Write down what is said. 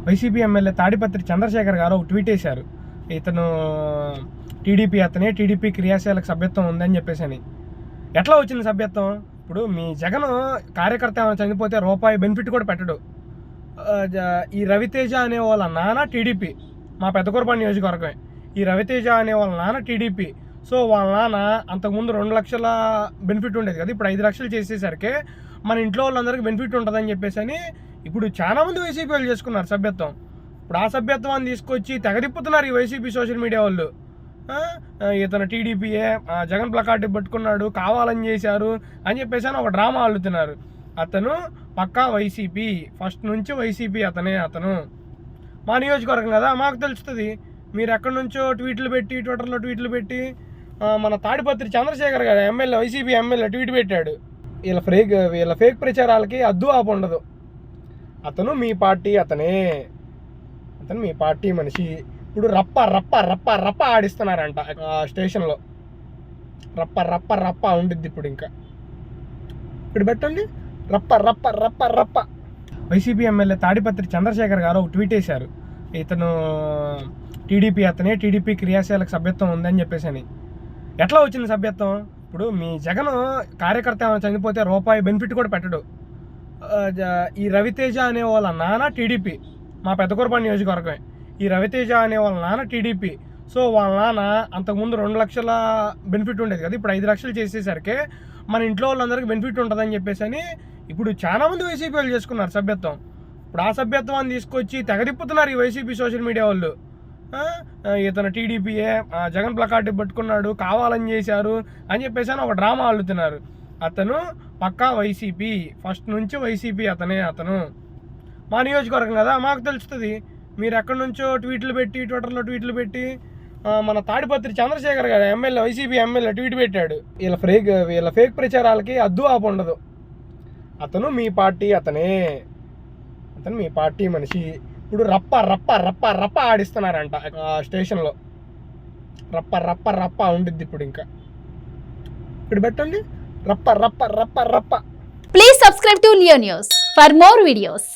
YCP MLA Tadipatri Chandrasekhar గారు ఒక tweet వేశారు. ఇతను టీడీపీ అతనే, టీడీపీ క్రియాశీలక సభ్యత్వం ఉందని చెప్పేసి. ఎట్లా వచ్చింది సభ్యత్వం? ఇప్పుడు మీ జగన్ కార్యకర్త ఏమైనా చనిపోతే రూపాయి బెనిఫిట్ కూడా పెట్టడు. ఈ రవితేజ అనే వాళ్ళ నాన్న టీడీపీ, మా పెద్దకూరపాడు నియోజకవర్గమే. ఈ రవితేజ అనే వాళ్ళ నాన్న టీడీపీ. సో వాళ్ళ నాన్న అంతకుముందు 2 లక్షల బెనిఫిట్ ఉండేది కదా, ఇప్పుడు 5 లక్షలు చేసేసరికి మన ఇంట్లో వాళ్ళందరికీ బెనిఫిట్ ఉంటుందని చెప్పేసి ఇప్పుడు చాలామంది వైసీపీ వాళ్ళు చేసుకున్నారు సభ్యత్వం. ఇప్పుడు ఆ సభ్యత్వాన్ని తీసుకొచ్చి తెగదిప్పుతున్నారు ఈ వైసీపీ సోషల్ మీడియా వాళ్ళు. ఇతను టీడీపీయే, జగన్ ప్లకార్డు పట్టుకున్నాడు, కావాలని చేశారు అని చెప్పేసి ఒక డ్రామా అల్లుతున్నారు. అతను పక్కా వైసీపీ, ఫస్ట్ నుంచి వైసీపీ అతను. మా నియోజకవర్గం కదా, మాకు తెలుస్తుంది. మీరు ఎక్కడి నుంచో ట్వీట్లు పెట్టి, ట్విట్టర్లో ట్వీట్లు పెట్టి, మన తాడిపత్రి చంద్రశేఖర్ గారు ఎమ్మెల్యే, వైసీపీ ఎమ్మెల్యే ట్వీట్ పెట్టాడు. వీళ్ళ ఫేక్ ప్రచారాలకి అద్దు ఆపు ఉండదు. అతను మీ పార్టీ అతను మీ పార్టీ మనిషి. ఇప్పుడు రప్ప రప్ప రప్ప రప్ప ఆడిస్తున్నారంట స్టేషన్లో. రప్ప రప్ప రప్ప ఉండిద్ది ఇప్పుడు. ఇంకా ఇక్కడ పెట్టండి, రప్ప రప్ప రప్ప రప్ప. వైసీపీ ఎమ్మెల్యే తాడిపత్రి చంద్రశేఖర్ గారు ఒక ట్వీట్ వేశారు. ఇతను టీడీపీ అతనే, టీడీపీ క్రియాశీలక సభ్యత్వం ఉందని చెప్పేసి. ఎట్లా వచ్చింది సభ్యత్వం? ఇప్పుడు మీ జగన్ కార్యకర్త ఏమైనా చనిపోతే రూపాయి బెనిఫిట్ కూడా పెట్టడు. ఈ రవితేజ అనే వాళ్ళ నాన్న టీడీపీ, మా పెద్దకూరపాడు నియోజకవర్గమే. ఈ రవితేజ అనే వాళ్ళ నాన్న టీడీపీ. సో వాళ్ళ నాన్న అంతకుముందు 2 లక్షల బెనిఫిట్ ఉండేది కదా, ఇప్పుడు 5 లక్షలు చేసేసరికి మన ఇంట్లో వాళ్ళందరికీ బెనిఫిట్ ఉంటుందని చెప్పేసి ఇప్పుడు చాలామంది వైసీపీ వాళ్ళు చేసుకున్నారు సభ్యత్వం. ఇప్పుడు ఆ సభ్యత్వాన్ని తీసుకొచ్చి తెగదిప్పుతున్నారు ఈ వైసీపీ సోషల్ మీడియా వాళ్ళు. ఇతను టీడీపీయే, జగన్ ప్లకార్డు పట్టుకున్నాడు, కావాలని చేశారు అని చెప్పేసి ఒక డ్రామా అల్లుతున్నారు. అతను పక్కా వైసీపీ, ఫస్ట్ నుంచి వైసీపీ అతను. మా నియోజకవర్గం కదా, మాకు తెలుస్తుంది. మీరు ఎక్కడి నుంచో ట్వీట్లు పెట్టి, ట్విట్టర్లో ట్వీట్లు పెట్టి, మన తాడిపత్రి చంద్రశేఖర్ గారు ఎమ్మెల్యే, వైసీపీ ఎమ్మెల్యే ట్వీట్ పెట్టాడు. వీళ్ళ ఫేక్ ప్రచారాలకి అద్దు ఆపు ఉండదు. అతను మీ పార్టీ అతను మీ పార్టీ మనిషి. ఇప్పుడు రప్ప రప్ప రప్ప రప్ప ఆడిస్తున్నారంట స్టేషన్లో. రప్ప రప్ప రప్ప ఉండిద్ది ఇప్పుడు. ఇంకా ఇక్కడ పెట్టండి, రప్ప రప్ప రప్ప రప్ప. Please subscribe to Leo news for more videos.